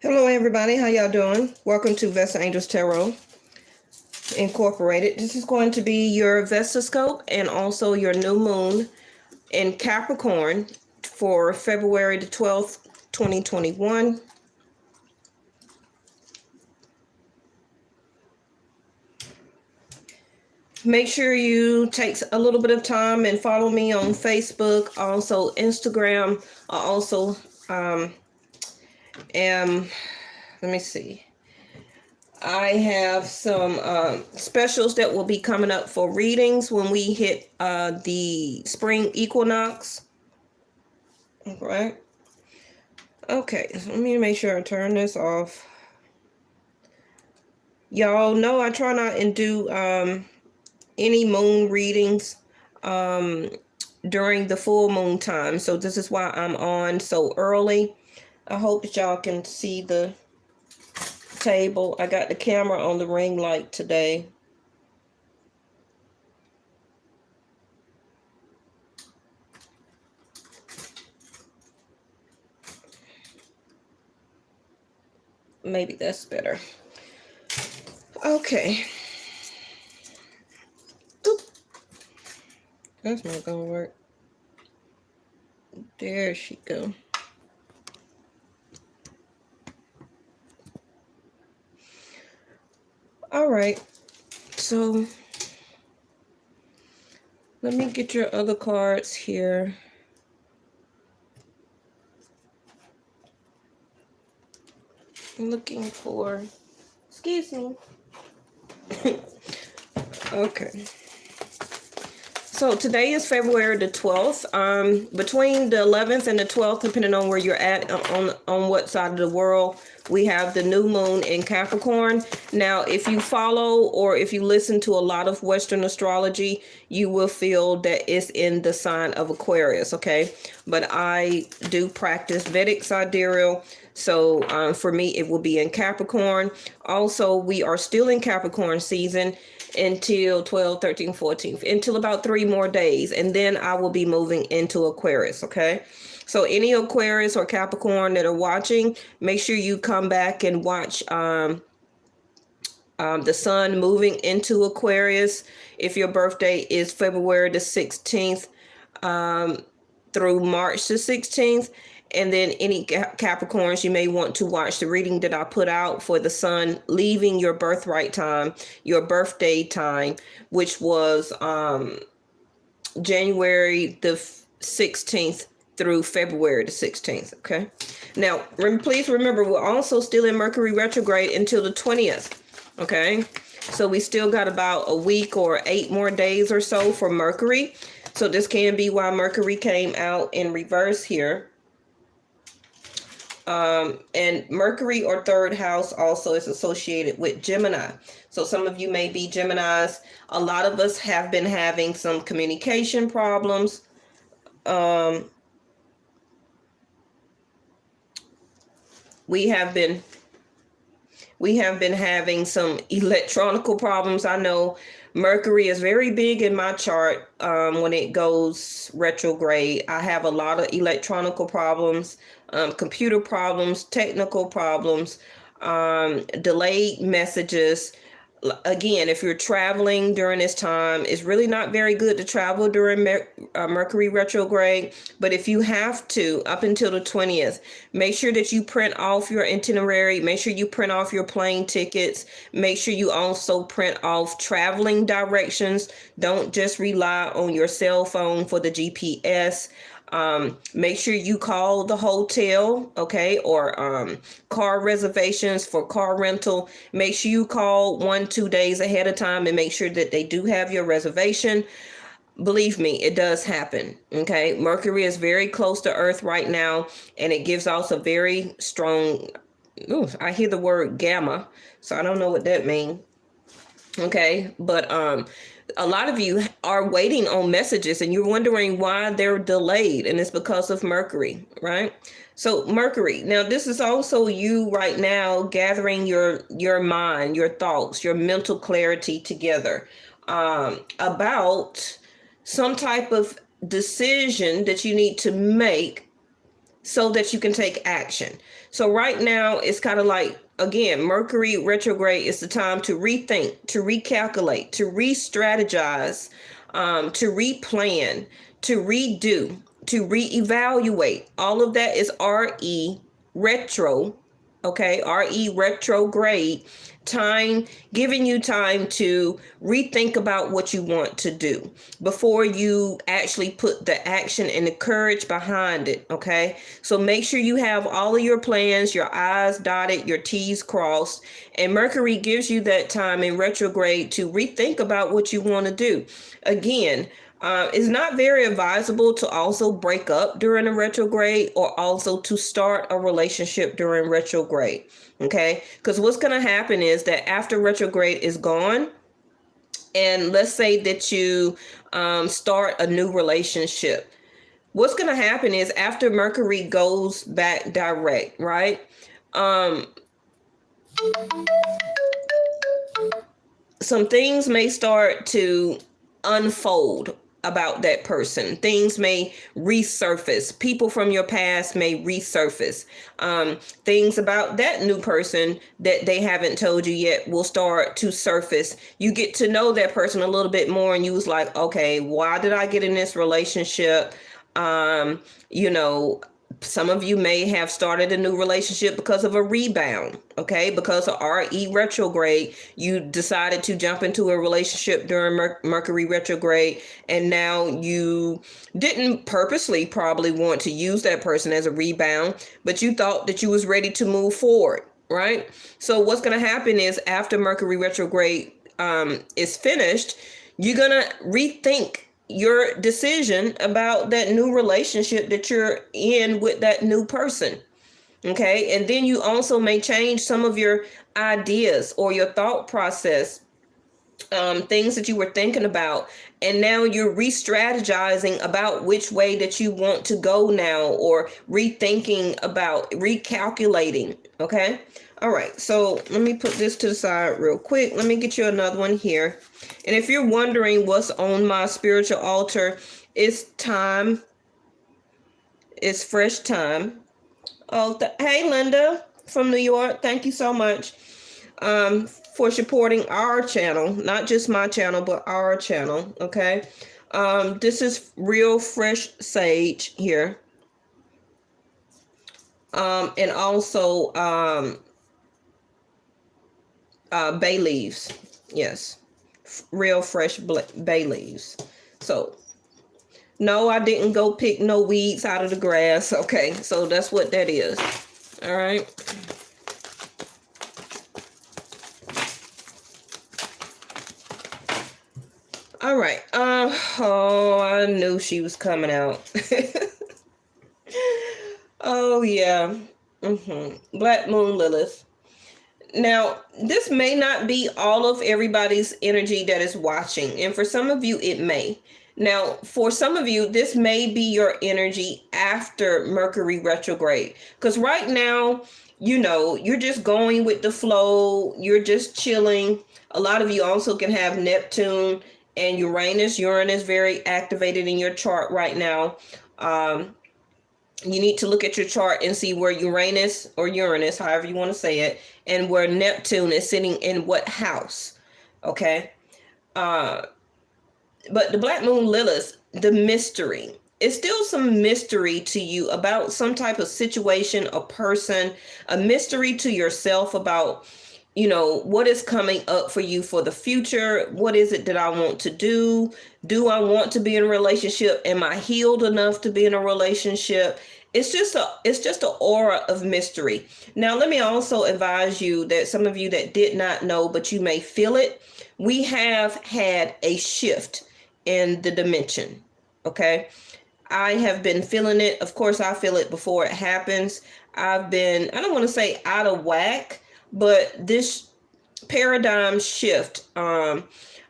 Hello everybody, how y'all doing? Welcome to Vestaangelstarot Incorporated. This is going to be your Vestascope and also your new moon in Capricorn for February the 12th, 2021. Make sure you take a little bit of time and follow me on Facebook, also Instagram. I also let me see. I have some specials that will be coming up for readings when we hit the spring equinox. All right. Okay, so let me make sure I turn this off. Y'all know I try not and do any moon readings during the full moon time. So this is why I'm on so early. I hope that y'all can see the table. I got the camera on the ring light today. Maybe that's better. Okay. Oop. That's not gonna work. There she go. All right, so let me get your other cards here. I'm looking for, excuse me. Okay. So today is February the 12th. Between the 11th and the 12th, depending on where you're at on what side of the world, we have the new moon in Capricorn. Now, if you follow or if you listen to a lot of Western astrology, you will feel that it's in the sign of Aquarius, okay? But I do practice Vedic sidereal, so for me, it will be in Capricorn. Also, we are still in Capricorn season until 12, 13, 14, until about 3 more days. And then I will be moving into Aquarius, okay? So any Aquarius or Capricorn that are watching, make sure you come back and watch the sun moving into Aquarius. If your birthday is February the 16th through March the 16th, and then any Capricorns, you may want to watch the reading that I put out for the sun leaving your birthright time, your birthday time, which was January the 16th through February the 16th, okay? Now, please remember, we're also still in Mercury retrograde until the 20th, okay? So we still got about a week or 8 more days or so for Mercury. So this can be why Mercury came out in reverse here. And Mercury or third house also is associated with Gemini. So some of you may be Geminis. A lot of us have been having some communication problems. We have been having some electronical problems. I know Mercury is very big in my chart when it goes retrograde. I have a lot of electronical problems, computer problems, technical problems, delayed messages. Again, if you're traveling during this time, it's really not very good to travel during Mercury retrograde. But if you have to, up until the 20th, make sure that you print off your itinerary. Make sure you print off your plane tickets. Make sure you also print off traveling directions. Don't just rely on your cell phone for the GPS. Make sure you call the hotel, okay, or car reservations for car rental. Make sure you call 1-2 days ahead of time and make sure that they do have your reservation. Believe me, it does happen, okay? Mercury is very close to Earth right now, and it gives off a very strong, I hear the word gamma, so I don't know what that means. Okay, but a lot of you are waiting on messages and you're wondering why they're delayed, and it's because of Mercury, right? So Mercury, now this is also you right now gathering your mind, your thoughts, your mental clarity together about some type of decision that you need to make so that you can take action. So right now it's kind of like, again, Mercury retrograde is the time to rethink, to recalculate, to re-strategize, to replan, to redo, to reevaluate. All of that is RE retro, okay? RE retrograde time, giving you time to rethink about what you want to do before you actually put the action and the courage behind it, okay? So make sure you have all of your plans, your I's dotted, your T's crossed, and Mercury gives you that time in retrograde to rethink about what you want to do. Again, it's not very advisable to also break up during a retrograde or also to start a relationship during retrograde. Okay, because what's going to happen is that after retrograde is gone, and let's say that you start a new relationship, what's going to happen is after Mercury goes back direct, right? Some things may start to unfold about that person. Things may resurface. People from your past may resurface. Things about that new person that they haven't told you yet will start to surface. You get to know that person a little bit more, and you was like, okay, why did I get in this relationship? You know, some of you may have started a new relationship because of a rebound, okay? Because of RE retrograde, you decided to jump into a relationship during Mercury retrograde, and now you didn't purposely probably want to use that person as a rebound, but you thought that you was ready to move forward, right? So what's going to happen is after Mercury retrograde is finished, you're going to rethink your decision about that new relationship that you're in with that new person. Okay. And then you also may change some of your ideas or your thought process, things that you were thinking about. And now you're re-strategizing about which way that you want to go now, or rethinking about recalculating. Okay. All right. So let me put this to the side real quick. Let me get you another one here. And if you're wondering what's on my spiritual altar, it's time. It's fresh time. Oh, hey, Linda from New York. Thank you so much for supporting our channel, not just my channel, but our channel. Okay. This is real fresh sage here. And also bay leaves. Yes. Real fresh bay leaves. So no, I didn't go pick no weeds out of the grass. Okay, so that's what that is. All right. All right. Oh, I knew she was coming out. Oh yeah. Black Moon Lilith. Now, this may not be all of everybody's energy that is watching, and for some of you, it may. Now, for some of you, this may be your energy after Mercury retrograde, because right now, you know, you're just going with the flow. You're just chilling. A lot of you also can have Neptune and Uranus very activated in your chart right now. You need to look at your chart and see where Uranus, however you want to say it, and where Neptune is sitting in what house. Okay. But the Black Moon Lilith, the mystery, it's still some mystery to you about some type of situation, a person, a mystery to yourself about, you know, what is coming up for you for the future. What is it that I want to do? Do I want to be in a relationship? Am I healed enough to be in a relationship? It's just an aura of mystery. Now, let me also advise you that some of you that did not know, but you may feel it, we have had a shift in the dimension. Okay. I have been feeling it. Of course, I feel it before it happens. I've been, I don't want to say out of whack, but this paradigm shift, I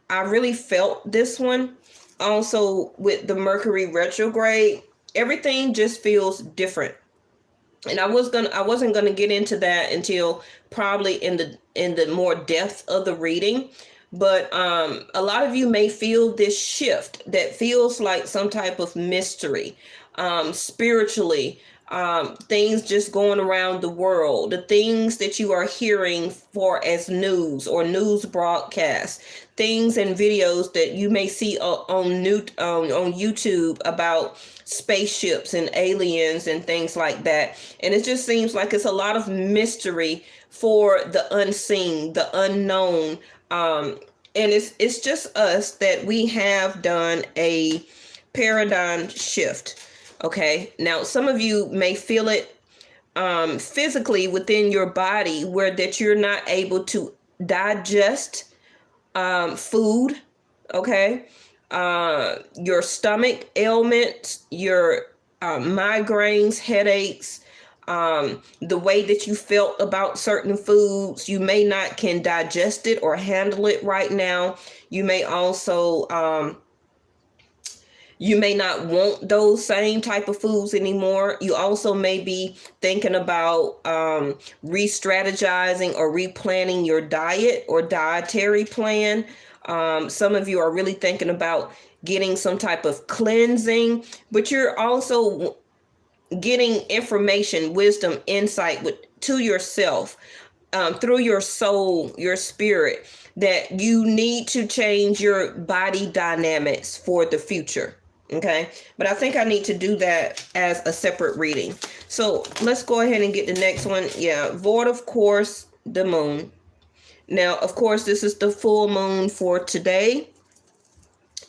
really felt this one. Also with the Mercury retrograde, everything just feels different. And I wasn't gonna get into that until probably in the more depth of the reading. But a lot of you may feel this shift that feels like some type of mystery, spiritually. things just going around the world, the things that you are hearing for as news or news broadcasts, things and videos that you may see on YouTube about spaceships and aliens and things like that. And it just seems like it's a lot of mystery for the unseen, the unknown. And it's just us that we have done a paradigm shift. Okay, now some of you may feel it physically within your body, where that you're not able to digest food. Okay, your stomach ailments, your migraines, headaches, the way that you felt about certain foods, you may not can digest it or handle it right now. You may also you may not want those same type of foods anymore. You also may be thinking about re-strategizing or replanning your diet or dietary plan. Some of you are really thinking about getting some type of cleansing, but you're also getting information, wisdom, insight to yourself through your soul, your spirit, that you need to change your body dynamics for the future. Okay, but I think I need to do that as a separate reading. So let's go ahead and get the next one. Yeah, void, of course, the moon. Now, of course, this is the full moon for today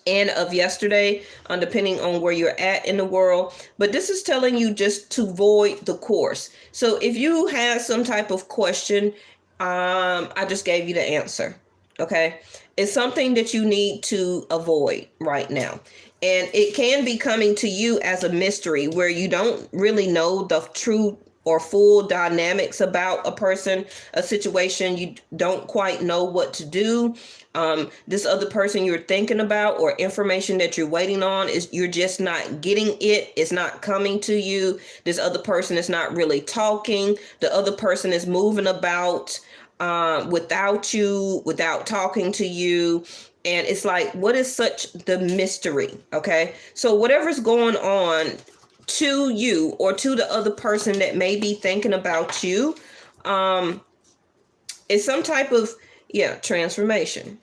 and of yesterday, depending on where you're at in the world. But this is telling you just to void the course. So if you have some type of question, I just gave you the answer. Okay, it's something that you need to avoid right now. And it can be coming to you as a mystery where you don't really know the true or full dynamics about a person, a situation. You don't quite know what to do. This other person you're thinking about or information that you're waiting on, is you're just not getting it. It's not coming to you. This other person is not really talking. The other person is moving about without you, without talking to you. And it's like, what is such the mystery? Okay, so whatever's going on to you or to the other person that may be thinking about you, is some type of transformation.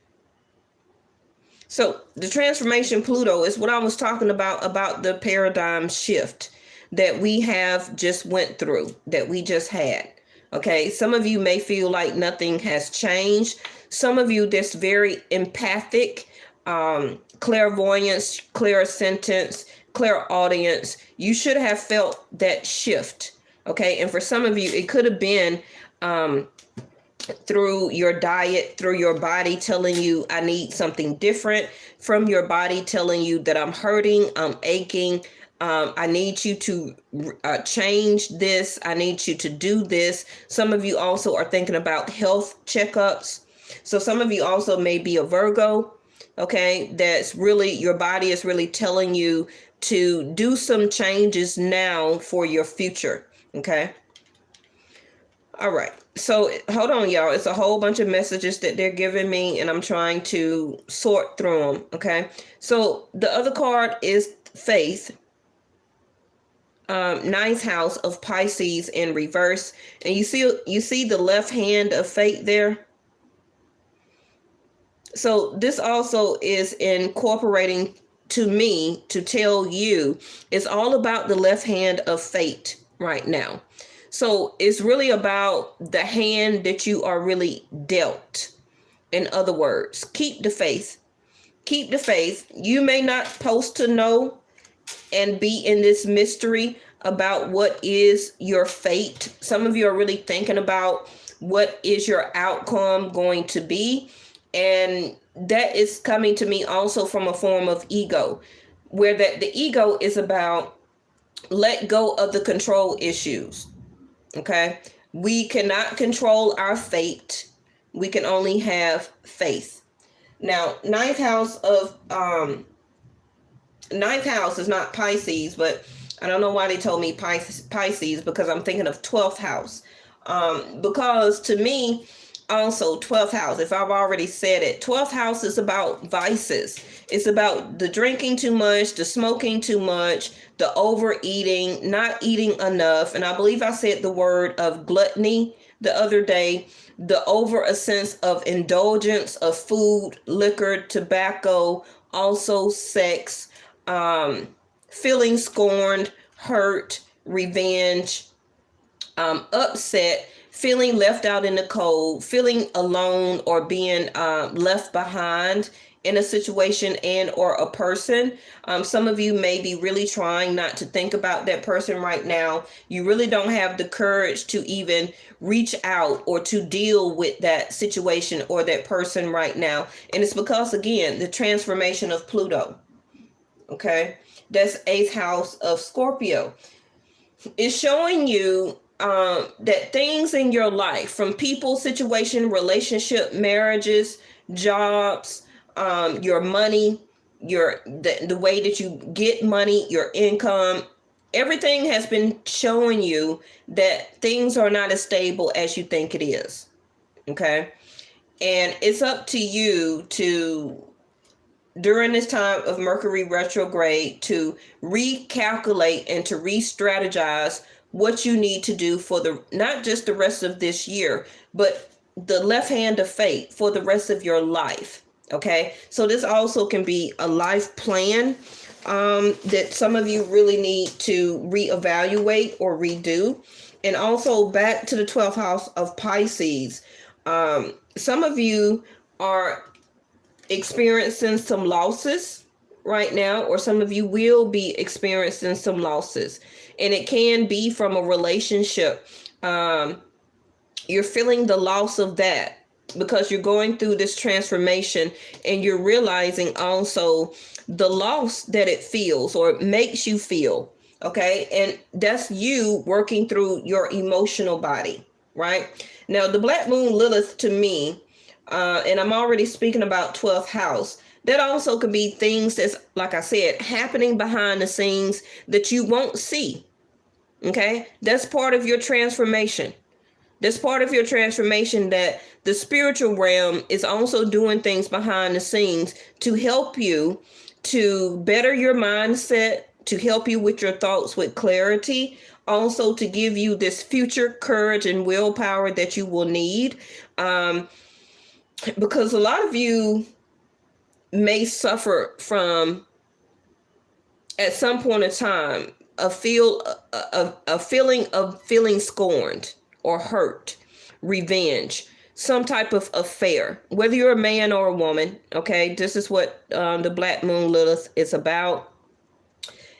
So the transformation, Pluto, is what I was talking about the paradigm shift that we have just went through, that we just had. Okay, some of you may feel like nothing has changed. Some of you that's very empathic, clairvoyance, clairsentience, clairaudience, you should have felt that shift. Okay, and for some of you, it could have been through your diet, through your body telling you, I need something different, from your body telling you that I'm hurting, I'm aching, I need you to change this, I need you to do this. Some of you also are thinking about health checkups. So some of you also may be a Virgo, okay, that's really, your body is really telling you to do some changes now for your future, okay? All right, so hold on, y'all. It's a whole bunch of messages that they're giving me, and I'm trying to sort through them, okay? So the other card is Faith. Ninth house of Pisces in reverse. And you see the left hand of Fate there? So this also is incorporating to me to tell you it's all about the left hand of Fate right now. So it's really about the hand that you are really dealt. In other words, keep the faith. Keep the faith. You may not supposed to know and be in this mystery about what is your fate. Some of you are really thinking about what is your outcome going to be. And that is coming to me also from a form of ego, where that the ego is about let go of the control issues. Okay. We cannot control our fate. We can only have faith. Now, ninth house is not Pisces, but I don't know why they told me Pisces, because I'm thinking of 12th house. Because to me, Also, 12th house, if I've already said it, 12th house is about vices. It's about the drinking too much, the smoking too much, the overeating, not eating enough. And I believe I said the word of gluttony the other day, the over a sense of indulgence of food, liquor, tobacco, also sex, feeling scorned, hurt, revenge, upset, feeling left out in the cold, feeling alone, or being left behind in a situation and or a person. Some of you may be really trying not to think about that person right now. You really don't have the courage to even reach out or to deal with that situation or that person right now. And it's because, again, the transformation of Pluto. Okay, that's 8th house of Scorpio. It's showing you that things in your life, from people, situation, relationship, marriages, jobs, your money, the way that you get money, your income, everything has been showing you that things are not as stable as you think it is. Okay, and it's up to you to, during this time of Mercury retrograde, to recalculate and to re-strategize what you need to do for the, not just the rest of this year, but the left hand of fate for the rest of your life. Okay, so this also can be a life plan that some of you really need to reevaluate or redo. And also back to the 12th house of Pisces. Some of you are experiencing some losses right now, or some of you will be experiencing some losses, and it can be from a relationship. You're feeling the loss of that because you're going through this transformation, and you're realizing also the loss that it feels or makes you feel. Okay, and that's you working through your emotional body. Right now, the Black Moon Lilith, to me, and I'm already speaking about 12th house, that also could be things that's, like I said, happening behind the scenes that you won't see. Okay, that's part of your transformation. That's part of your transformation, that the spiritual realm is also doing things behind the scenes to help you to better your mindset, to help you with your thoughts with clarity, also to give you this future courage and willpower that you will need. Because a lot of you may suffer from, at some point in time, a feeling of feeling scorned or hurt, revenge, some type of affair, whether you're a man or a woman. Okay, this is what the Black Moon Lilith is about.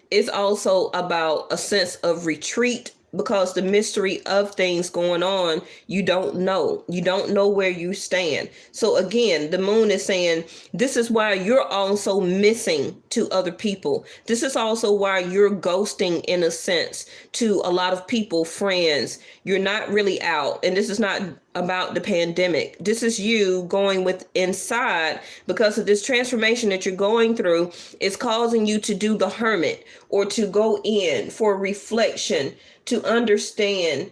It's also about a sense of retreat, because the mystery of things going on, you don't know where you stand. So again, the moon is saying this is why you're also missing to other people. This is also why you're ghosting, in a sense, to a lot of people, friends. You're not really out, and this is not about the pandemic. This is you going with inside, because of this transformation that you're going through is causing you to do the hermit, or to go in for reflection, to understand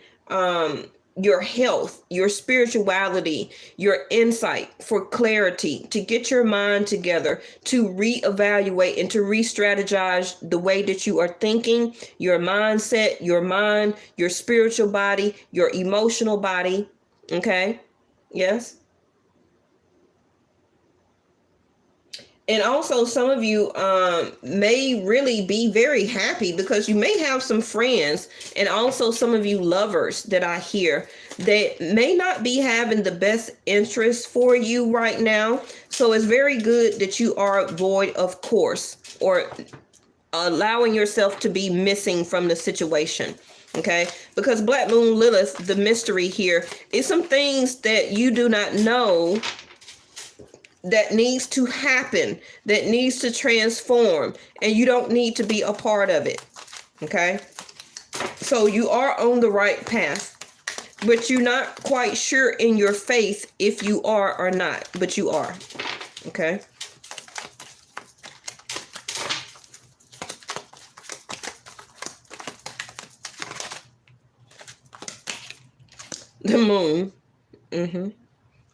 your health, your spirituality, your insight, for clarity, to get your mind together, to reevaluate and to re-strategize the way that you are thinking, your mindset, your mind, your spiritual body, your emotional body. Okay. Yes. And also, some of you may really be very happy, because you may have some friends, and also some of you lovers that I hear, that may not be having the best interest for you right now. So it's very good that you are void of course, or allowing yourself to be missing from the situation. Okay, because Black Moon Lilith, the mystery here is some things that you do not know that needs to happen, that needs to transform, and you don't need to be a part of it. Okay, so you are on the right path, but you're not quite sure in your faith if you are or not, but you are. Okay, the moon.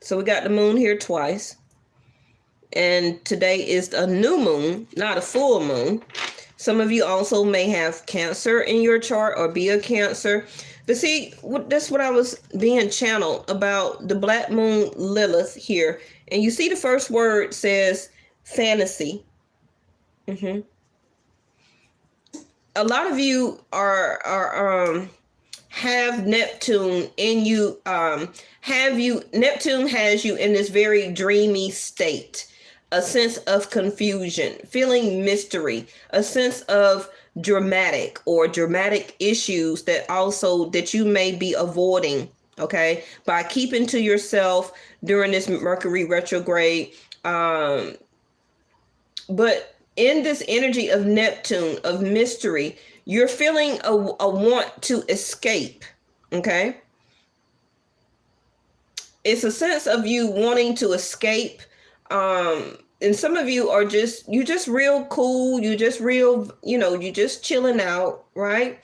So we got the moon here twice. And today is a new moon, not a full moon. Some of you also may have Cancer in your chart or be a Cancer. But see, that's what I was being channeled about the Black Moon Lilith here. And you see the first word says fantasy. A lot of you have Neptune in you. Neptune has you in this very dreamy state. A sense of confusion, feeling mystery, a sense of dramatic issues that you may be avoiding, okay, by keeping to yourself during this Mercury retrograde. But in this energy of Neptune, of mystery, you're feeling a want to escape, okay? It's a sense of you wanting to escape. And some of you are just real cool. You just chilling out, right?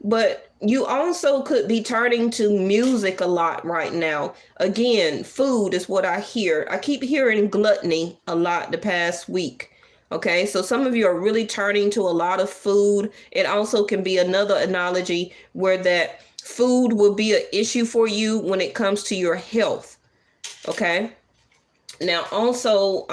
But you also could be turning to music a lot right now. Again, food is what I hear. I keep hearing gluttony a lot the past week. Okay, so some of you are really turning to a lot of food. It also can be another analogy where that food will be an issue for you when it comes to your health. Okay. Now, also,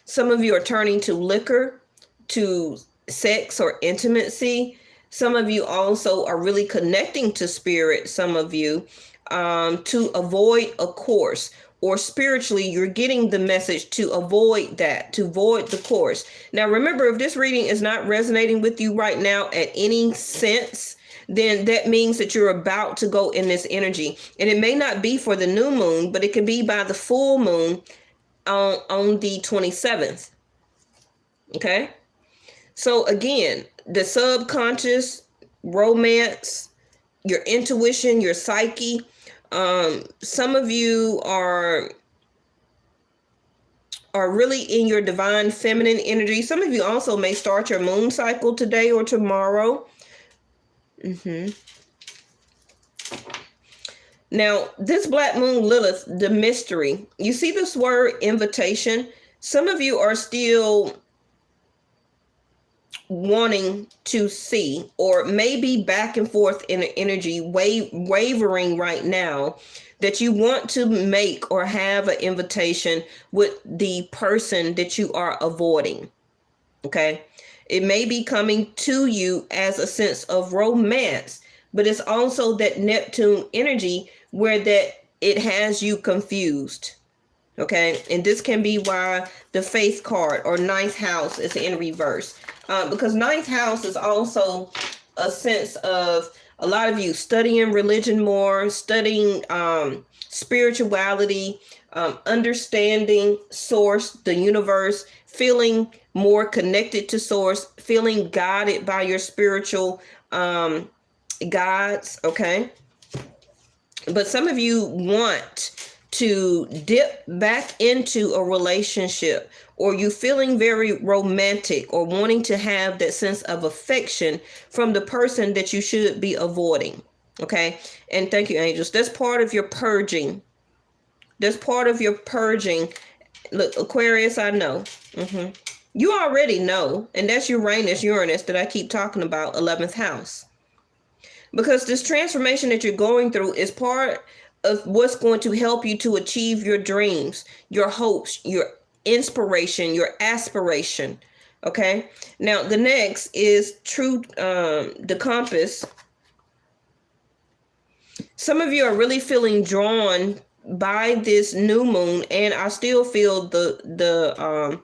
some of you are turning to liquor, to sex or intimacy. Some of you also are really connecting to spirit, some of you, to avoid a course. Or spiritually, you're getting the message to avoid that, to avoid the course. Now, remember, if this reading is not resonating with you right now at any sense, then that means that you're about to go in this energy. And it may not be for the new moon, but it can be by the full moon on the 27th. Okay. So again, the subconscious, romance, your intuition, your psyche. Some of you are really in your divine feminine energy. Some of you also may start your moon cycle today or tomorrow. Now, this Black Moon Lilith, the mystery, you see this word invitation. Some of you are still wanting to see, or maybe back and forth in an energy, wavering right now, that you want to make or have an invitation with the person that you are avoiding. Okay. It may be coming to you as a sense of romance, but it's also that Neptune energy where that it has you confused. Okay. And this can be why the Faith card or ninth house is in reverse. Because ninth house is also a sense of a lot of you studying religion more, studying spirituality, understanding source, the universe, feeling more connected to source, feeling guided by your spiritual guides. Okay. But some of you want to dip back into a relationship, or you feeling very romantic or wanting to have that sense of affection from the person that you should be avoiding. Okay. And thank you, angels. That's part of your purging. That's part of your purging. Look, Aquarius, I know. You already know. And that's Uranus that I keep talking about, 11th house. Because this transformation that you're going through is part of what's going to help you to achieve your dreams, your hopes, your inspiration, your aspiration. Okay. Now, the next is the compass. Some of you are really feeling drawn by this new moon, and I still feel the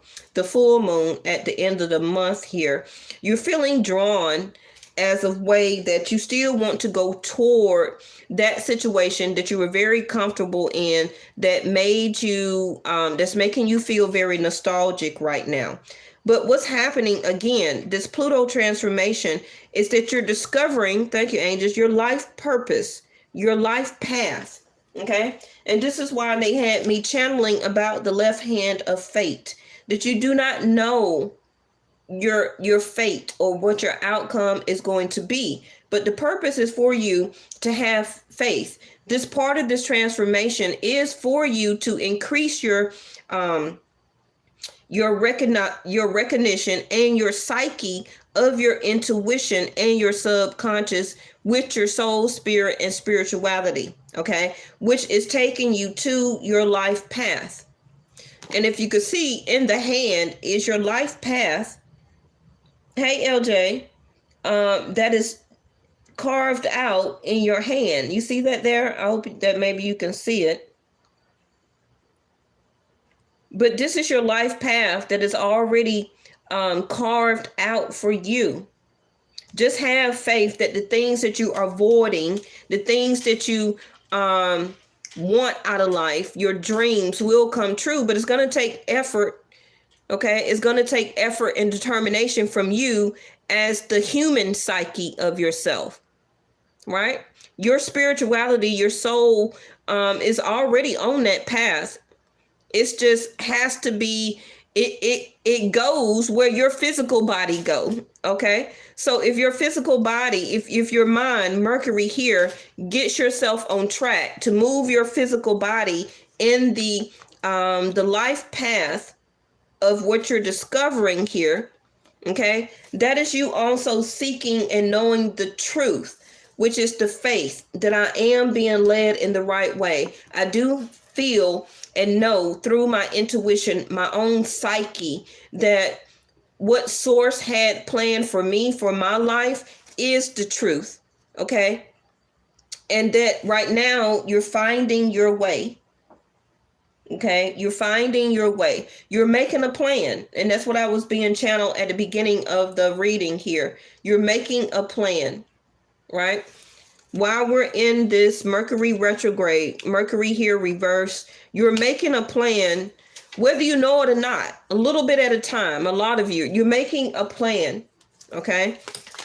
full moon at the end of the month here. You're feeling drawn as a way that you still want to go toward that situation that you were very comfortable in, that made you, that's making you feel very nostalgic right now. But what's happening again, this Pluto transformation, is that you're discovering, thank you, angels, your life purpose, your life path. Okay. And this is why they had me channeling about the left hand of fate, that you do not know your fate or what your outcome is going to be, but the purpose is for you to have faith. This part of this transformation is for you to increase your recognition and your psyche of your intuition and your subconscious with your soul, spirit, and spirituality, okay, which is taking you to your life path. And if you could see, in the hand is your life path. Hey, LJ, that is carved out in your hand. You see that there? I hope that maybe you can see it. But this is your life path that is already carved out for you. Just have faith that the things that you are avoiding, the things that you want out of life, your dreams will come true, but it's going to take effort. Okay, it's going to take effort and determination from you as the human psyche of yourself, right? Your spirituality, your soul is already on that path. It's just has to be, it goes where your physical body go. Okay. So if your physical body, if your mind, Mercury here, gets yourself on track to move your physical body in the life path of what you're discovering here. Okay. That is you also seeking and knowing the truth, which is the faith that I am being led in the right way. I do feel and know through my intuition, my own psyche, that what source had planned for me, for my life, is the truth. Okay. And that right now you're finding your way. Okay. You're finding your way. You're making a plan. And that's what I was being channeled at the beginning of the reading here. You're making a plan, right? While we're in this Mercury retrograde, Mercury here reverse, you're making a plan, whether you know it or not, a little bit at a time. A lot of you're making a plan. Okay.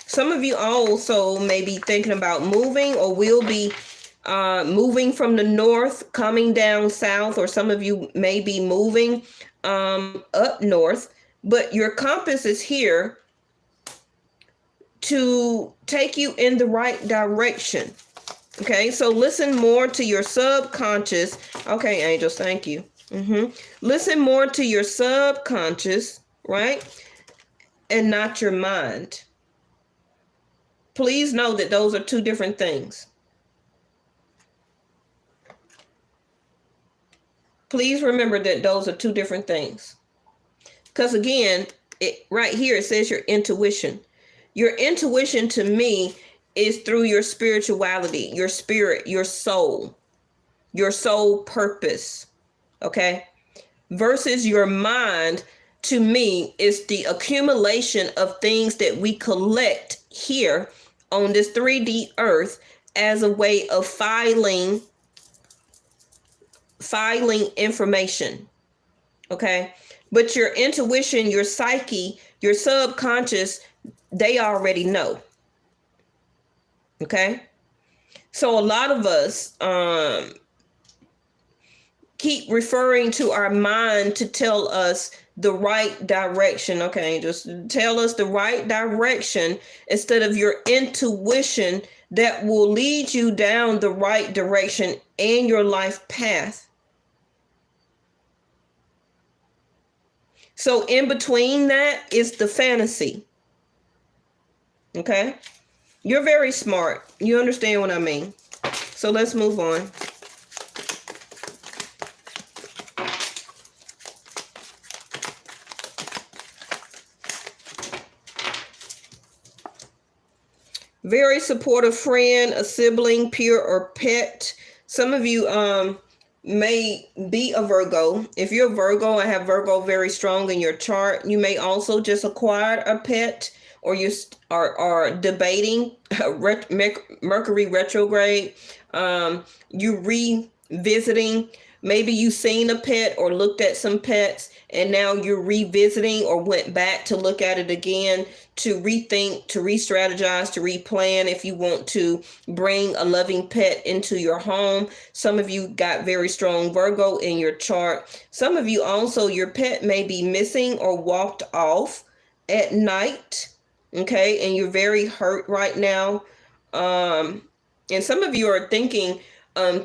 Some of you also may be thinking about moving, or will be moving from the north, coming down south, or some of you may be moving up north, but your compass is here to take you in the right direction. Okay, so listen more to your subconscious. Okay, angels, thank you. Listen more to your subconscious, right? And not your mind. Please know that those are two different things. Please remember that those are two different things. Because again, right here it says your intuition. Your intuition to me is through your spirituality, your spirit, your soul purpose. Okay. Versus your mind, to me, is the accumulation of things that we collect here on this 3D earth as a way of filing information. Okay. But your intuition, your psyche, your subconscious, they already know. Okay. So a lot of us keep referring to our mind to tell us the right direction. Okay. Just tell us the right direction instead of your intuition that will lead you down the right direction in your life path. So in between that is the fantasy. Okay. You're very smart. You understand what I mean. So let's move on. Very supportive friend, a sibling, peer, or pet. Some of you may be a Virgo. If you're a Virgo, I have Virgo very strong in your chart. You may also just acquire a pet, or you are debating Mercury retrograde. You revisiting. Maybe you've seen a pet or looked at some pets, and now you're revisiting or went back to look at it again, to rethink, to re-strategize, to replan if you want to bring a loving pet into your home. Some of you got very strong Virgo in your chart. Some of you also, your pet may be missing or walked off at night. Okay, and you're very hurt right now. And some of you are thinking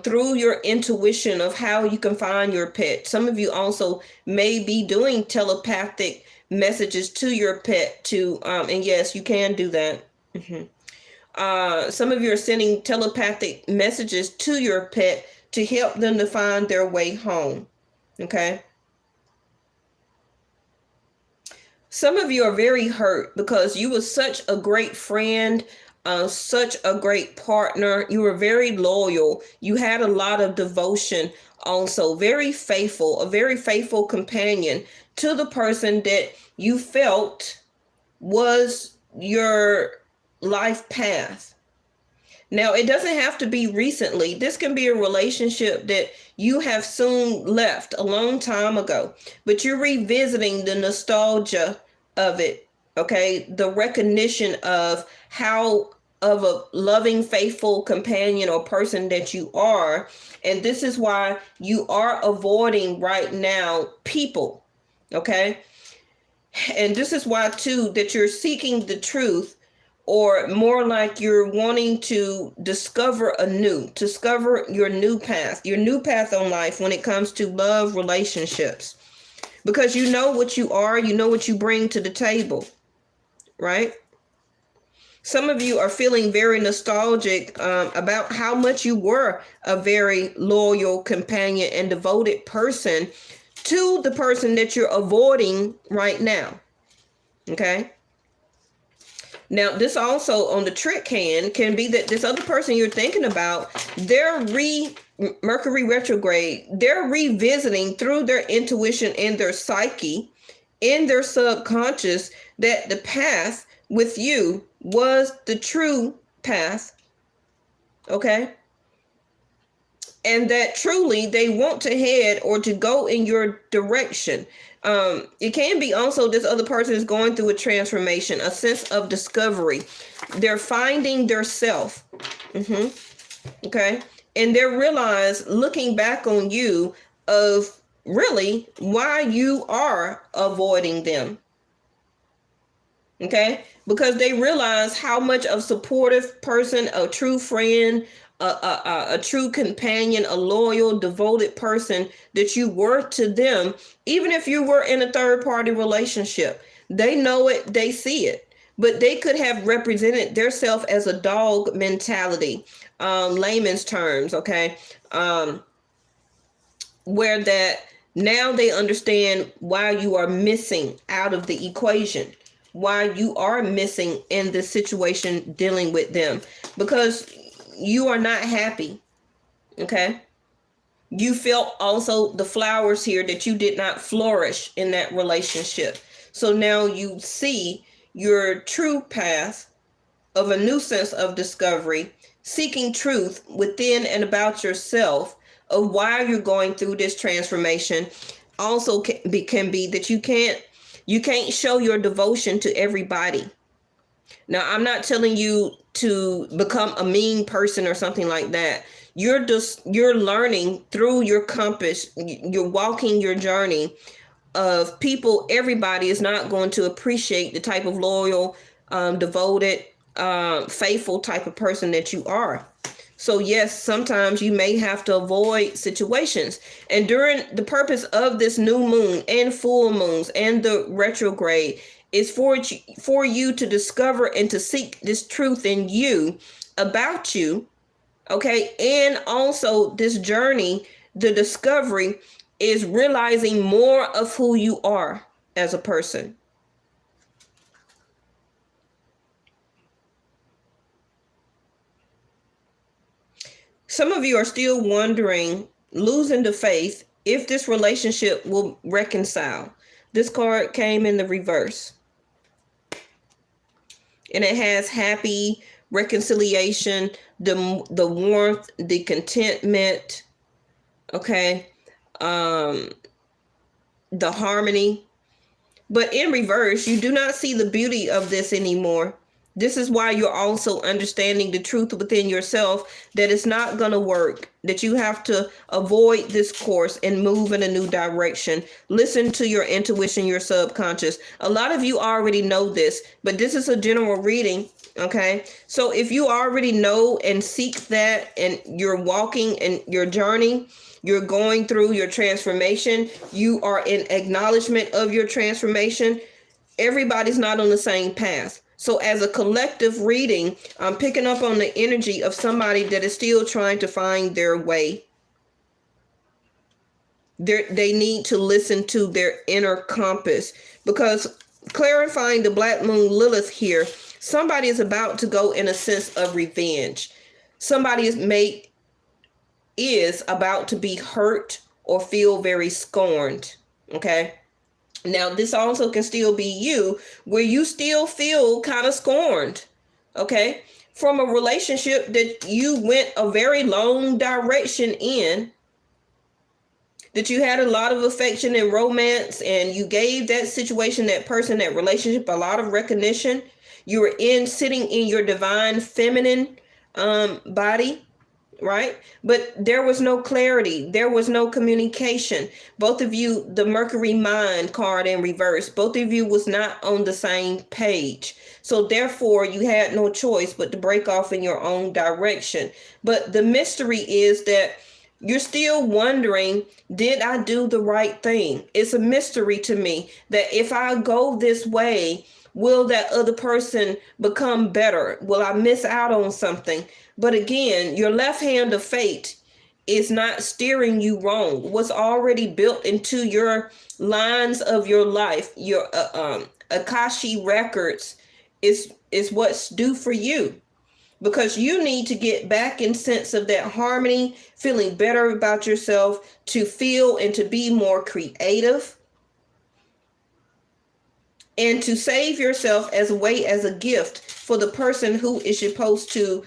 through your intuition of how you can find your pet. Some of you also may be doing telepathic messages to your pet to, and yes, you can do that. Some of you are sending telepathic messages to your pet to help them to find their way home. Okay. Some of you are very hurt because you were such a great friend, such a great partner. You were very loyal. You had a lot of devotion, also very faithful, a very faithful companion to the person that you felt was your life path. Now, it doesn't have to be recently. This can be a relationship that you have soon left a long time ago, but you're revisiting the nostalgia of it, okay? The recognition of how of a loving, faithful companion or person that you are. And this is why you are avoiding right now people, okay? And this is why, too, that you're seeking the truth, or more like you're wanting to discover your new path on life when it comes to love relationships, because you know what you are, you know what you bring to the table, right? Some of you are feeling very nostalgic about how much you were a very loyal companion and devoted person to the person that you're avoiding right now, okay? Now, this also on the trick hand can be that this other person you're thinking about, Mercury retrograde, they're revisiting through their intuition and their psyche, in their subconscious, that the path with you was the true path, okay? And that truly they want to head or to go in your direction. It can be also this other person is going through a transformation, a sense of discovery. They're finding their self. Okay. And they're looking back on you of really why you are avoiding them. Okay. Because they realize how much of a supportive person, a true friend, a true companion, a loyal, devoted person that you were to them, even if you were in a third-party relationship. They know it, they see it, but they could have represented their self as a dog mentality, layman's terms, okay? Where that now they understand why you are missing out of the equation, why you are missing in this situation dealing with them, because you are not happy, okay? You felt also the flowers here that you did not flourish in that relationship. So now you see your true path of a new sense of discovery, seeking truth within and about yourself of why you're going through this transformation. Also can be that you can't show your devotion to everybody. Now, I'm not telling you to become a mean person or something like that. You're learning through your compass. You're walking your journey of people. Everybody is not going to appreciate the type of loyal, devoted, faithful type of person that you are. So yes, sometimes you may have to avoid situations. And during the purpose of this new moon and full moons and the retrograde is for you to discover and to seek this truth in you, about you, okay? And also this journey, the discovery is realizing more of who you are as a person. Some of you are still wondering, losing the faith, if this relationship will reconcile. This card came in the reverse. And it has happy reconciliation, the warmth, the contentment, okay, the harmony. But in reverse, you do not see the beauty of this anymore. This is why you're also understanding the truth within yourself, that it's not going to work, that you have to avoid this course and move in a new direction. Listen to your intuition, your subconscious. A lot of you already know this, but this is a general reading. Okay. So if you already know and seek that, and you're walking in your journey, you're going through your transformation, you are in acknowledgement of your transformation, everybody's not on the same path. So as a collective reading, I'm picking up on the energy of somebody that is still trying to find their way. They need to listen to their inner compass, because clarifying the Black Moon Lilith here, somebody is about to go in a sense of revenge. Somebody is about to be hurt or feel very scorned. Okay. Now, this also can still be you, where you still feel kind of scorned, okay, from a relationship that you went a very long direction in, that you had a lot of affection and romance, and you gave that situation, that person, that relationship, a lot of recognition. You were sitting in your divine feminine body. Right? But there was no clarity. There was no communication. Both of you, the Mercury mind card in reverse, both of you was not on the same page. So therefore, you had no choice but to break off in your own direction. But the mystery is that you're still wondering, did I do the right thing? It's a mystery to me that if I go this way, will that other person become better? Will I miss out on something? But again, your left hand of fate is not steering you wrong. What's already built into your lines of your life, your Akashi records, is what's due for you. Because you need to get back in sense of that harmony, feeling better about yourself, to feel and to be more creative, and to save yourself as a gift for the person who is supposed to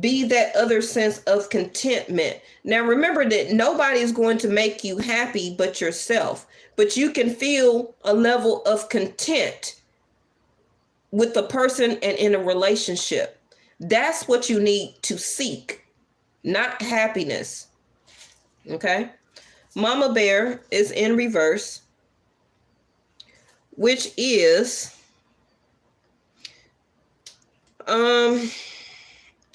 be that other sense of contentment. Now, remember that nobody is going to make you happy but yourself, but you can feel a level of content with the person and in a relationship. That's what you need to seek, not happiness. Okay. Mama Bear is in reverse, which is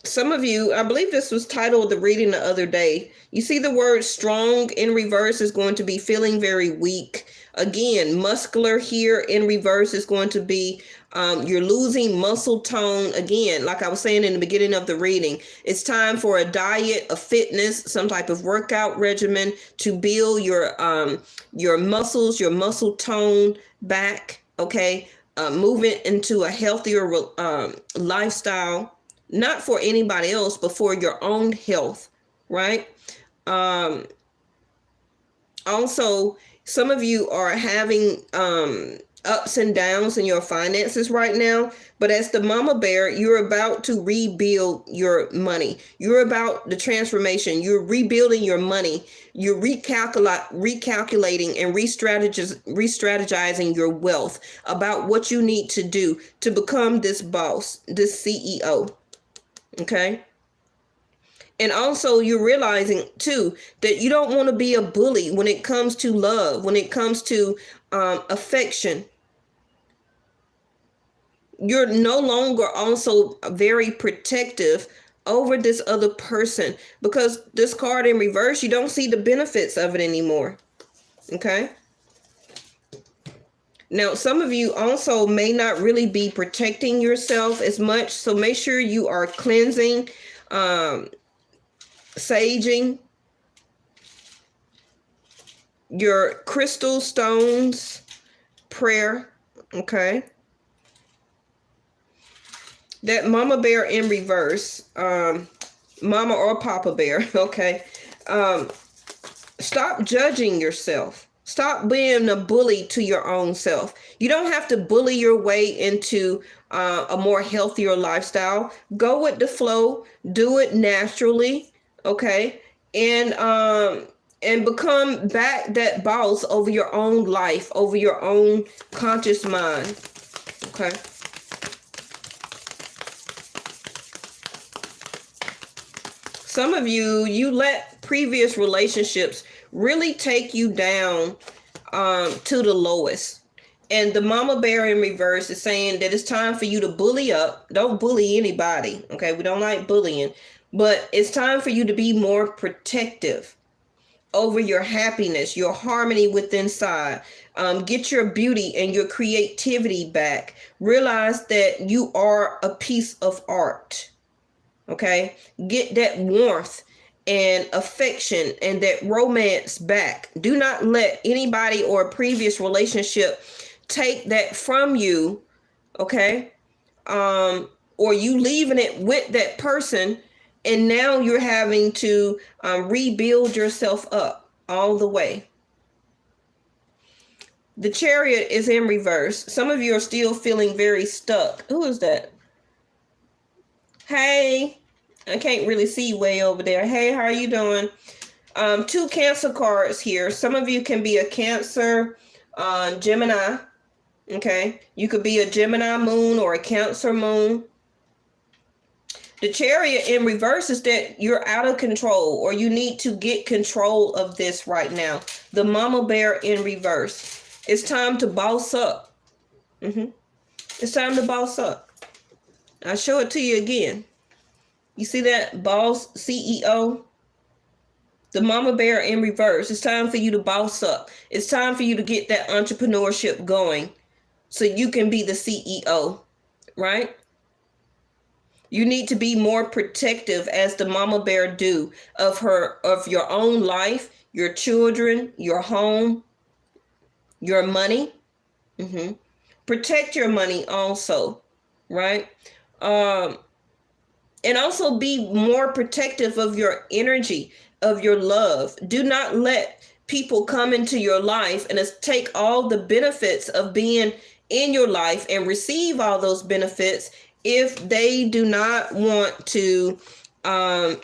some of you, I believe this was titled the reading the other day. You see the word strong in reverse is going to be feeling very weak. Again, muscular here in reverse is going to be you're losing muscle tone. Again, like I was saying in the beginning of the reading, it's time for a diet, a fitness, some type of workout regimen to build your muscles, your muscle tone back. Okay, moving into a healthier lifestyle. Not for anybody else, but for your own health, right? Also, some of you are having ups and downs in your finances right now. But as the Mama Bear, you're about to rebuild your money. You're about the transformation. You're rebuilding your money. You're recalculating and re-strategizing your wealth about what you need to do to become this boss, this CEO. Okay. And also you're realizing too that you don't want to be a bully when it comes to love, when it comes to affection. You're no longer also very protective over this other person, because this card in reverse, you don't see the benefits of it anymore. Okay. Now, some of you also may not really be protecting yourself as much. So make sure you are cleansing, saging your crystal stones, prayer. Okay. That Mama Bear in reverse, Mama or Papa Bear. Okay. Stop judging yourself. Stop being a bully to your own self. You don't have to bully your way into a more healthier lifestyle. Go with the flow. Do it naturally. Okay. And become back that boss over your own life, over your own conscious mind. Okay. some of you, you let previous relationships really take you down to the lowest. And the mama bear in reverse is saying that it's time for you to bully up. Don't bully anybody. Okay. We don't like bullying, but it's time for you to be more protective over your happiness, your harmony within inside. Get your beauty and your creativity back. Realize that you are a piece of art. Okay. Get that warmth and affection and that romance back. Do not let anybody or a previous relationship take that from you. Okay. Or you leaving it with that person, and now you're having to rebuild yourself up all the way. The Chariot is in reverse. Some of you are still feeling very stuck. Who is that? Hey, I can't really see way over there. Hey, how are you doing? 2 Cancer cards here. Some of you can be a Cancer, Gemini. Okay. You could be a Gemini moon or a Cancer moon. The Chariot in reverse is that you're out of control, or you need to get control of this right now. The mama bear in reverse. It's time to boss up. It's time to boss up. I'll show it to you again. You see that? Boss, CEO. The mama bear in reverse. It's time for you to boss up. It's time for you to get that entrepreneurship going so you can be the CEO, right? You need to be more protective, as the mama bear do, of your own life, your children, your home, your money. Protect your money also, right? And also be more protective of your energy, of your love. Do not let people come into your life and take all the benefits of being in your life and receive all those benefits if they do not want to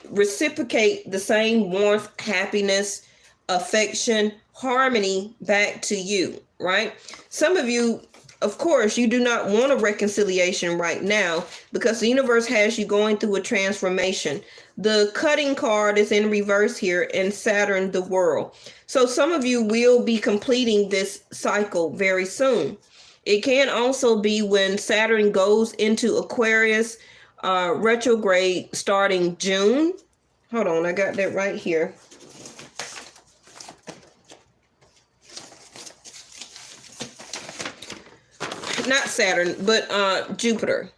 reciprocate the same warmth, happiness, affection, harmony back to you, right? Some of you, of course, you do not want a reconciliation right now because the universe has you going through a transformation. The cutting card is in reverse here, and Saturn, the world. So some of you will be completing this cycle very soon. It can also be when Saturn goes into Aquarius retrograde starting June. Hold on, I got that right here. Not Saturn, but Jupiter.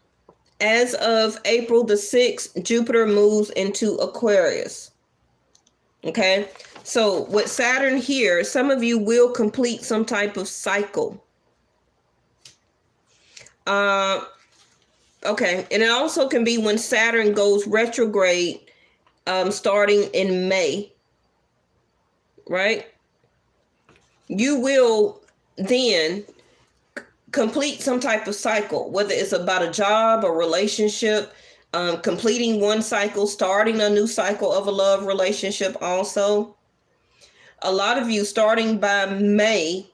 As of April the 6th, Jupiter moves into Aquarius. Okay, so with Saturn here, some of you will complete some type of cycle. Okay, and it also can be when Saturn goes retrograde starting in May, right? You will then complete some type of cycle, whether it's about a job, a relationship, completing one cycle, starting a new cycle of a love relationship also. A lot of you starting by May,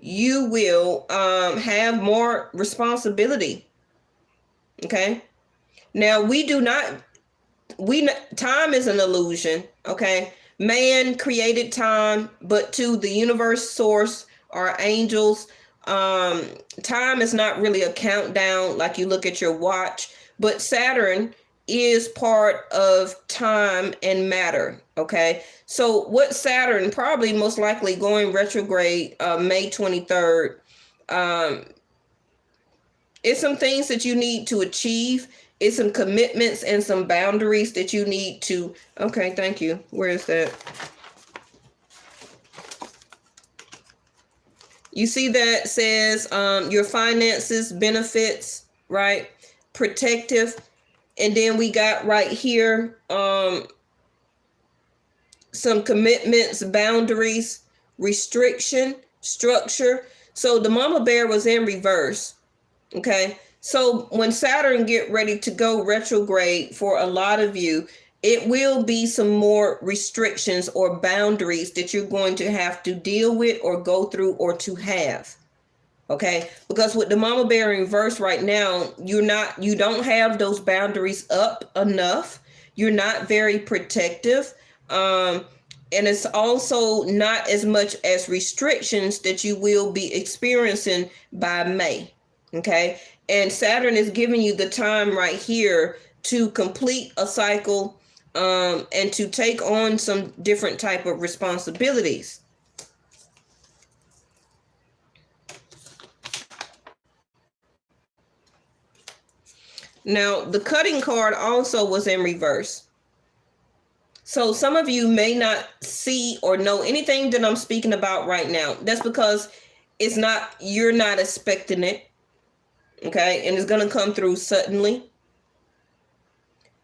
you will have more responsibility. Okay. Now time is an illusion. Okay. Man created time, but to the universe, source, our angels, time is not really a countdown like you look at your watch, but Saturn is part of time and matter. Okay. So what Saturn probably most likely going retrograde May 23rd, it's some things that you need to achieve. It's some commitments and some boundaries that you need to. Okay, thank you. Where is that? You see that says your finances, benefits, right? Protective. And then we got right here some commitments, boundaries, restriction, structure. So the mama bear was in reverse. Okay. So when Saturn get ready to go retrograde for a lot of you, it will be some more restrictions or boundaries that you're going to have to deal with or go through or to have. Okay, because with the mama bear in reverse right now, you don't have those boundaries up enough. You're not very protective. And it's also not as much as restrictions that you will be experiencing by May. Okay, and Saturn is giving you the time right here to complete a cycle, and to take on some different type of responsibilities. Now, the cutting card also was in reverse. So some of you may not see or know anything that I'm speaking about right now. That's because you're not expecting it. Okay. And it's going to come through suddenly.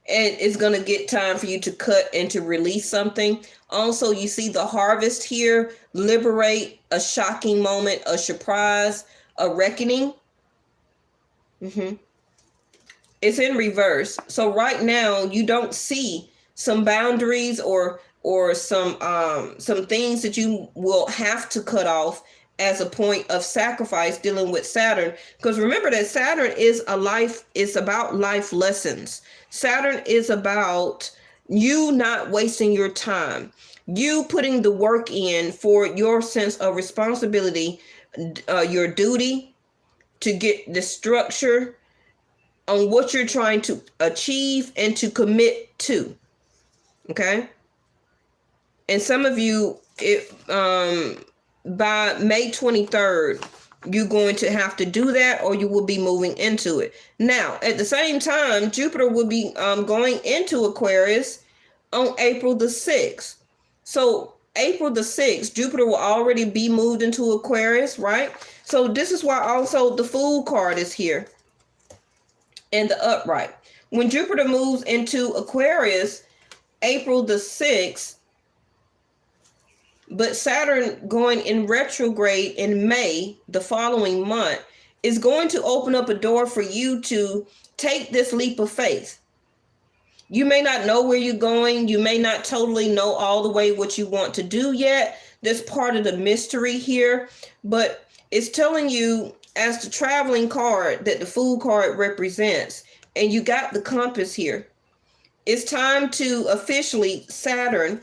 And it's going to get time for you to cut and to release something. Also, you see the harvest here, liberate, a shocking moment, a surprise, a reckoning. It's in reverse. So right now you don't see some boundaries or some things that you will have to cut off as a point of sacrifice dealing with Saturn. Because remember that Saturn is about life lessons. Saturn is about you not wasting your time, you putting the work in for your sense of responsibility, your duty to get the structure on what you're trying to achieve and to commit to. Okay. And some of you, by May 23rd, you're going to have to do that, or you will be moving into it. Now, at the same time, Jupiter will be going into Aquarius on April the 6th. So April the 6th, Jupiter will already be moved into Aquarius, right? So this is why also the Fool card is here. And the upright. When Jupiter moves into Aquarius, April the 6th, but Saturn going in retrograde in May, the following month, is going to open up a door for you to take this leap of faith. You may not know where you're going. You may not totally know all the way what you want to do yet. That's part of the mystery here, but it's telling you, as the traveling card that the Fool card represents, and you got the compass here, it's time to officially, Saturn,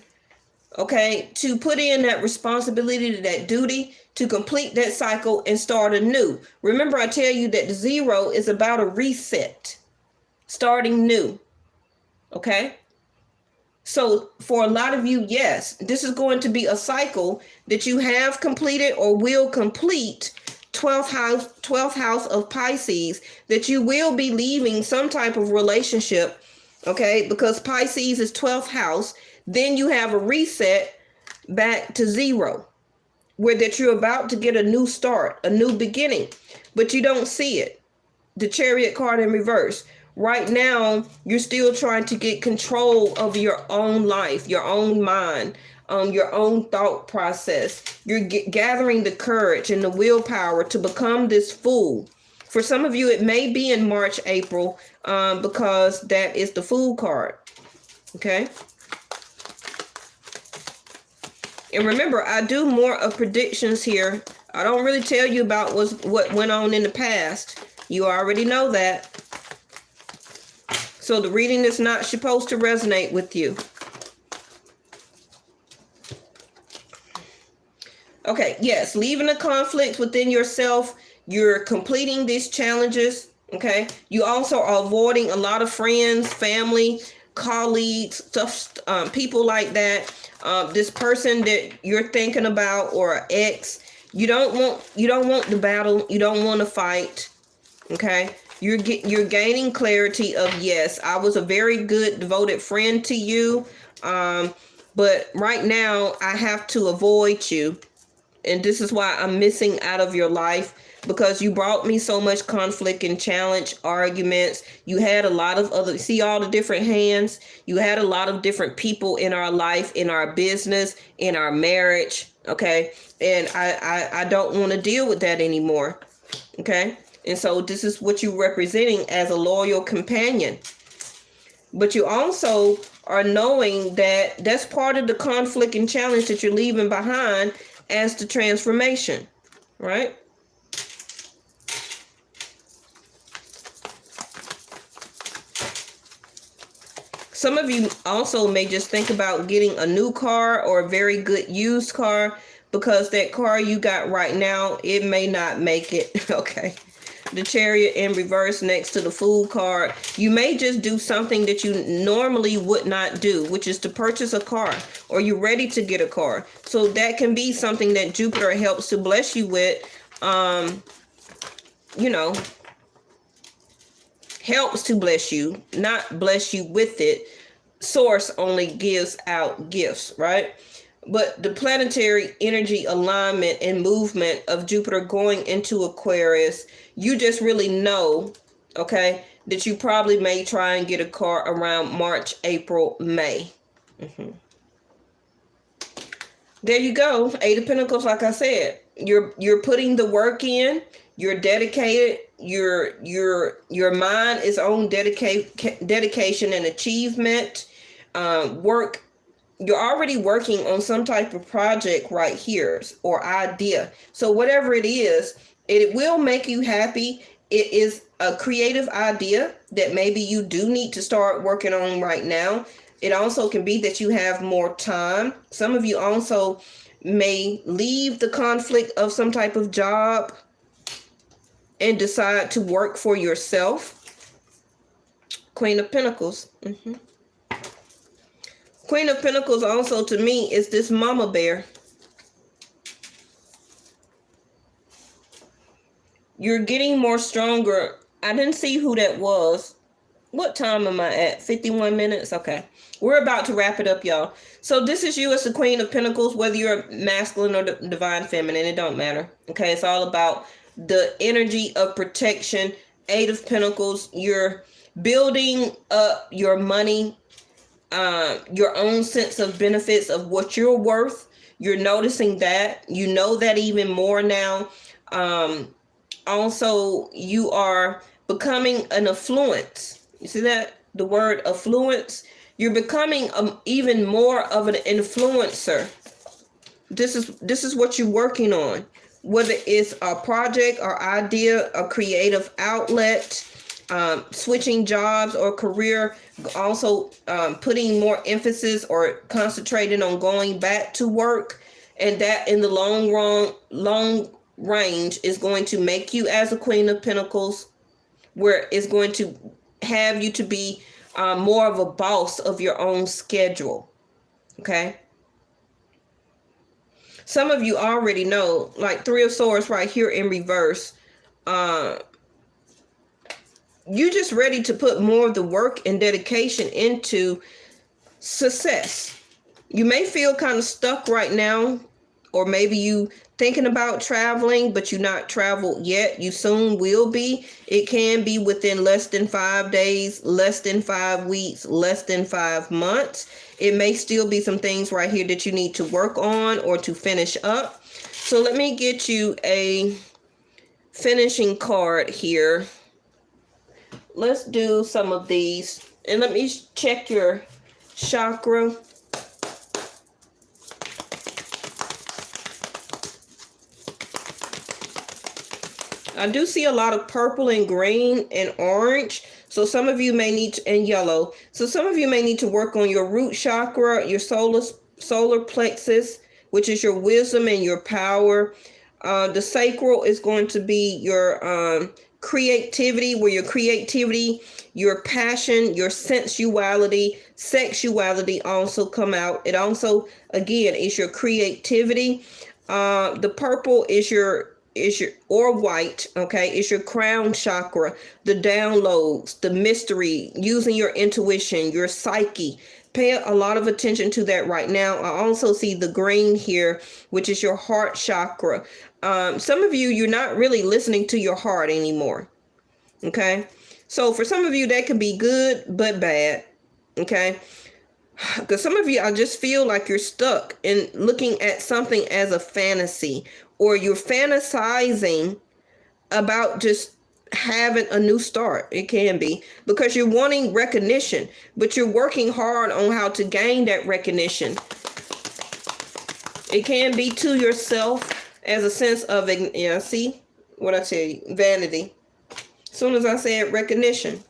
okay, to put in that responsibility, that duty, to complete that cycle and start anew. Remember, I tell you that the 0 is about a reset, starting new. Okay. So for a lot of you, yes, this is going to be a cycle that you have completed or will complete. 12th house of Pisces, that you will be leaving some type of relationship, okay, because Pisces is 12th house. Then you have a reset back to 0, where that you're about to get a new start, a new beginning, but you don't see it. The Chariot card in reverse. Right now, you're still trying to get control of your own life, your own mind, your own thought process. You're gathering the courage and the willpower to become this Fool. For some of you, it may be in March, April, because that is the Fool card. Okay. And remember, I do more of predictions here. I don't really tell you about what went on in the past. You already know that. So the reading is not supposed to resonate with you. Okay, yes, leaving the conflicts within yourself. You're completing these challenges, okay? You also are avoiding a lot of friends, family, colleagues, stuff, people like that. This person that you're thinking about, or an ex. You don't want the battle. You don't want to fight, okay? You're gaining clarity of, yes, I was a very good, devoted friend to you, but right now I have to avoid you. And this is why I'm missing out of your life, because you brought me so much conflict and challenge, arguments. You had a lot of other, see all the different hands? You had a lot of different people in our life, in our business, in our marriage, okay? And I don't want to deal with that anymore, okay? And so this is what you're representing as a loyal companion. But you also are knowing that that's part of the conflict and challenge that you're leaving behind as the transformation, right? Some of you also may just think about getting a new car or a very good used car, because that car you got right now, it may not make it. Okay. The Chariot in reverse next to the Fool card. You may just do something that you normally would not do, which is to purchase a car, or you're ready to get a car. So that can be something that Jupiter helps to bless you with. You know, helps to bless you, not bless you with it. Source only gives out gifts, right? But the planetary energy alignment and movement of Jupiter going into Aquarius, you just really know, okay, that you probably may try and get a car around March, April, May. There you go. Eight of Pentacles, like I said, you're putting the work in. You're dedicated. Your mind is on dedication and achievement. Work. You're already working on some type of project right here or idea. So whatever it is, it will make you happy. It is a creative idea that maybe you do need to start working on right now. It also can be that you have more time. Some of you also may leave the conflict of some type of job and decide to work for yourself. Queen of Pentacles. Queen of Pentacles also to me is this mama bear. You're getting more stronger. I didn't see who that was. What time am I at? 51 minutes? Okay. We're about to wrap it up, y'all. So this is you as the Queen of Pentacles, whether you're masculine or divine feminine, it don't matter. Okay, it's all about the energy of protection. Eight of Pentacles, you're building up your money, your own sense of benefits of what you're worth. You're noticing that. You know that even more now. Also, you are becoming an affluence. You see that? The word affluence. You're becoming even more of an influencer. This is what you're working on. Whether it's a project or idea, a creative outlet, switching jobs or career, also putting more emphasis or concentrating on going back to work. And that in the long range is going to make you as a Queen of Pentacles, where it's going to have you to be more of a boss of your own schedule. Okay. Some of you already know, like Three of Swords right here in reverse. You're just ready to put more of the work and dedication into success. You may feel kind of stuck right now, or maybe you thinking about traveling, but you're not traveled yet. You soon will be. It can be within less than 5 days, less than 5 weeks, less than 5 months. It may still be some things right here that you need to work on or to finish up. So let me get you a finishing card here. Let's do some of these. And let me check your chakra. I do see a lot of purple and green and orange. So some of you may need to, and yellow. So some of you may need to work on your root chakra, your solar plexus, which is your wisdom and your power. The sacral is going to be your creativity, where your creativity, your passion, your sensuality, sexuality also come out. It also, again, is your creativity. The purple is your or white, okay, it's your crown chakra, the downloads, the mystery, using your intuition, your psyche. Pay a lot of attention to that right now. I also see the green here, which is your heart chakra. Some of you, you're not really listening to your heart anymore. Okay. So for some of you, that can be good, but bad. Okay. Because some of you, I just feel like you're stuck in looking at something as a fantasy, or you're fantasizing about just having a new start. It can be because you're wanting recognition, but you're working hard on how to gain that recognition. It can be to yourself as a sense of, see what I tell you, vanity. As soon as I said recognition.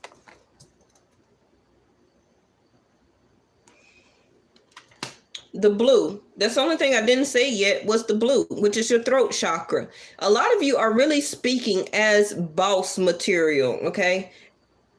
the blue. That's the only thing I didn't say yet was the blue, which is your throat chakra. A lot of you are really speaking as boss material, okay?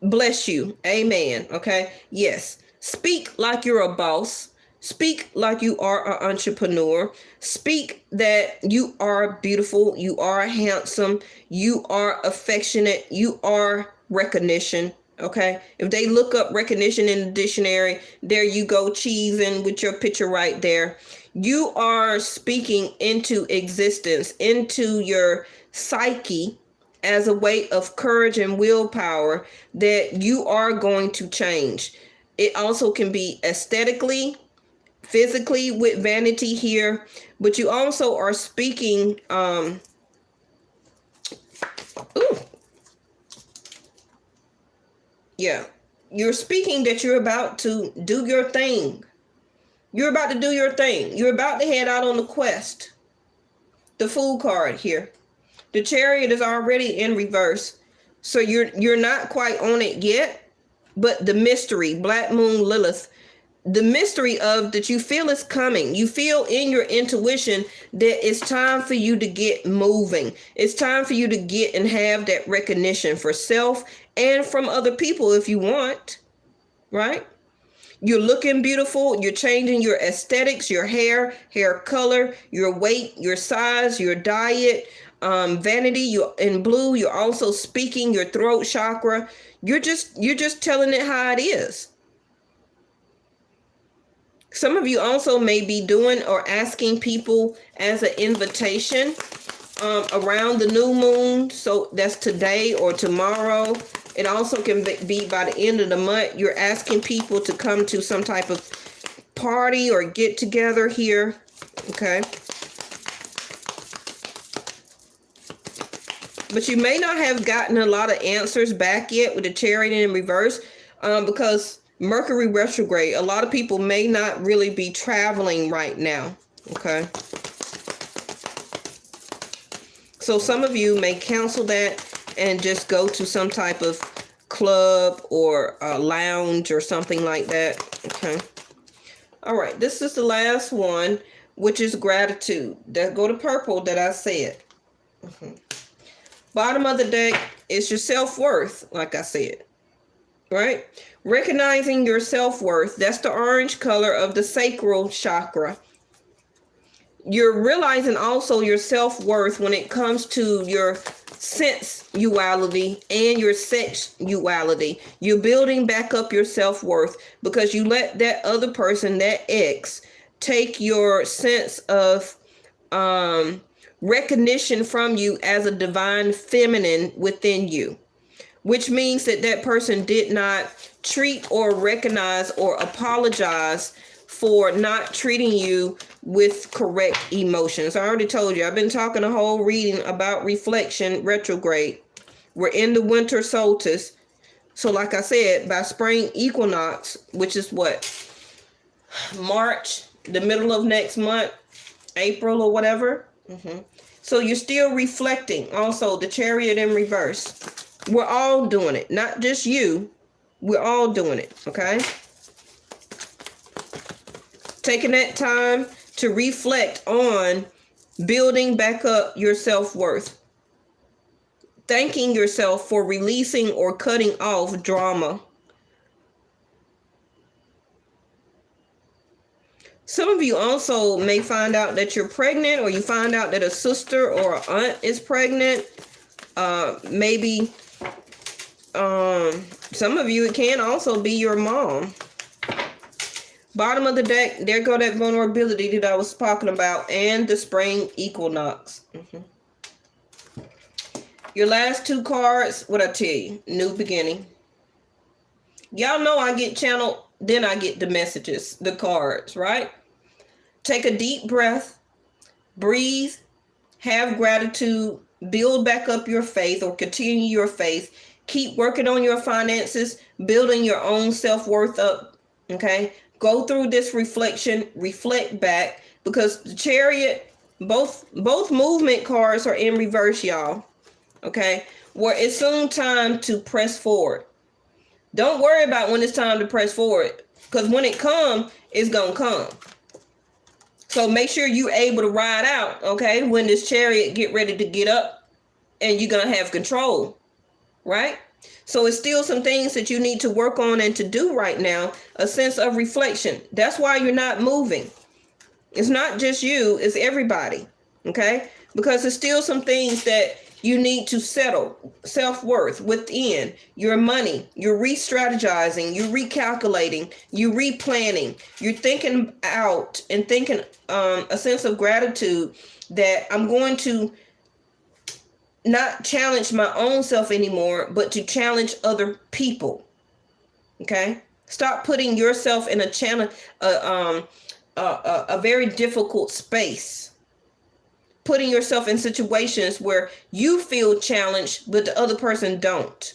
Bless you. Amen. Okay. Yes. Speak like you're a boss. Speak like you are an entrepreneur. Speak that you are beautiful. You are handsome. You are affectionate. You are recognition. Okay. If they look up recognition in the dictionary, there you go, cheesing with your picture right there. You are speaking into existence, into your psyche, as a way of courage and willpower that you are going to change. It also can be aesthetically, physically with vanity here, but you also are speaking, you're speaking that you're about to do your thing. You're about to do your thing. You're about to head out on the quest. The Fool card here. The Chariot is already in reverse. So you're not quite on it yet, but the mystery, Black Moon Lilith, the mystery of that you feel is coming. You feel in your intuition that it's time for you to get moving. It's time for you to get and have that recognition for self and from other people if you want, right? You're looking beautiful. You're changing your aesthetics, your hair color, your weight, your size, your diet, vanity. You're in blue. You're also speaking your throat chakra. You're just telling it how it is. Some of you also may be doing or asking people as an invitation around the new moon. So that's today or tomorrow. It also can be by the end of the month. You're asking people to come to some type of party or get together here. Okay. But you may not have gotten a lot of answers back yet with the Chariot in reverse because Mercury retrograde. A lot of people may not really be traveling right now. Okay. So some of you may cancel that and just go to some type of club or a lounge or something like that. Okay. All right. This is the last one, which is gratitude. That go to purple that I said. Bottom of the deck is your self-worth, like I said. Right? Recognizing your self-worth. That's the orange color of the sacral chakra. You're realizing also your self-worth when it comes to your sensuality and your sexuality. You're building back up your self-worth because you let that other person, that ex, take your sense of recognition from you as a divine feminine within you, which means that that person did not treat or recognize or apologize for not treating you with correct emotions. I already told you, I've been talking a whole reading about reflection retrograde. We're in the winter solstice. So like I said, by spring equinox, which is what? March, the middle of next month, April or whatever. So you're still reflecting. Also, the Chariot in reverse. We're all doing it. Not just you. We're all doing it. Okay? Taking that time to reflect on building back up your self-worth. Thanking yourself for releasing or cutting off drama. Some of you also may find out that you're pregnant, or you find out that a sister or an aunt is pregnant. Maybe some of you, it can also be your mom. Bottom of the deck, there go that vulnerability that I was talking about, and the spring equinox. Your last two cards, what I tell you, new beginning. Y'all know I get channeled, then I get the messages, the cards, right? Take a deep breath, breathe, have gratitude, build back up your faith or continue your faith. Keep working on your finances, building your own self-worth up, okay? Go through this reflection, reflect back, because the Chariot, both movement cards are in reverse, y'all. Okay, where it's soon time to press forward. Don't worry about when it's time to press forward, because when it comes, it's gonna come. So make sure you're able to ride out, okay, when this Chariot get ready to get up, and you're going to have control, right? So it's still some things that you need to work on and to do right now, a sense of reflection. That's why you're not moving. It's not just you, it's everybody, okay? Because there's still some things that you need to settle. Self-worth within, your money, you're re-strategizing, you're recalculating, you're replanning, you're thinking out and thinking a sense of gratitude that I'm going to not challenge my own self anymore, but to challenge other people. Okay? Stop putting yourself in a challenge, a very difficult space. Putting yourself in situations where you feel challenged, but the other person don't.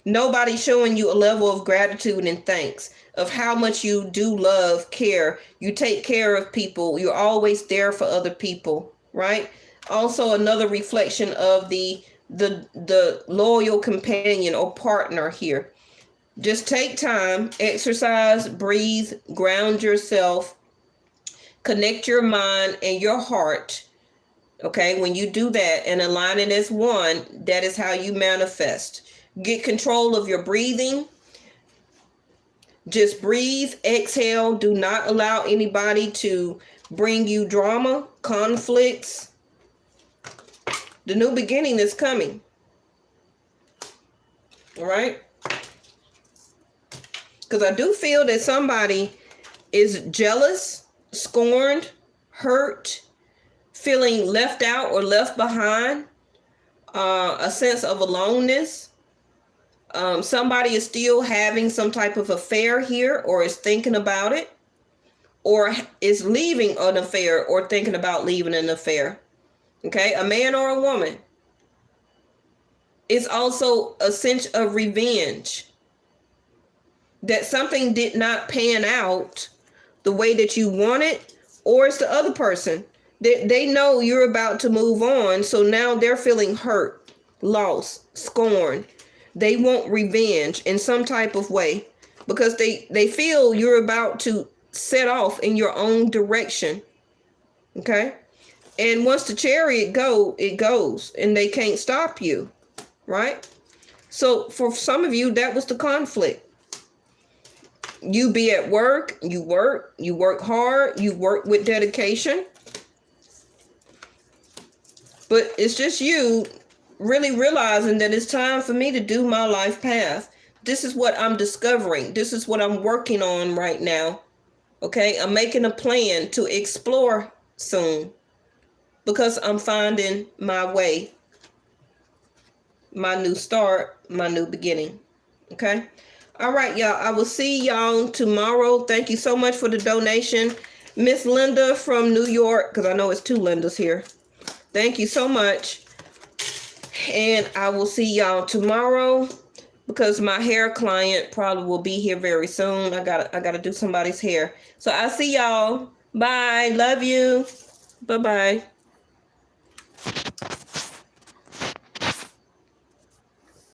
Nobody showing you a level of gratitude and thanks of how much you do love, care. You take care of people. You're always there for other people, right? Also, another reflection of the loyal companion or partner here. Just take time, exercise, breathe, ground yourself, connect your mind and your heart. Okay, when you do that and align it as one, that is how you manifest. Get control of your breathing. Just breathe, exhale. Do not allow anybody to bring you drama, conflicts. The new beginning is coming. All right? Because I do feel that somebody is jealous, scorned, hurt, feeling left out or left behind, a sense of aloneness. Somebody is still having some type of affair here, or is thinking about it, or is leaving an affair or thinking about leaving an affair. Okay, a man or a woman. It's also a sense of revenge. That something did not pan out the way that you wanted, or it's the other person. They know you're about to move on, so now they're feeling hurt, lost, scorned. They want revenge in some type of way because they feel you're about to set off in your own direction. Okay? And once the Chariot go, it goes, and they can't stop you, right? So for some of you, that was the conflict. You be at work, you work hard, you work with dedication. But it's just you really realizing that it's time for me to do my life path. This is what I'm discovering. This is what I'm working on right now. Okay, I'm making a plan to explore soon. Because I'm finding my way, my new start, my new beginning. Okay? All right, y'all. I will see y'all tomorrow. Thank you so much for the donation. Miss Linda from New York, because I know it's two Lindas here. Thank you so much. And I will see y'all tomorrow because my hair client probably will be here very soon. I gotta do somebody's hair. So I'll see y'all. Bye. Love you. Bye-bye.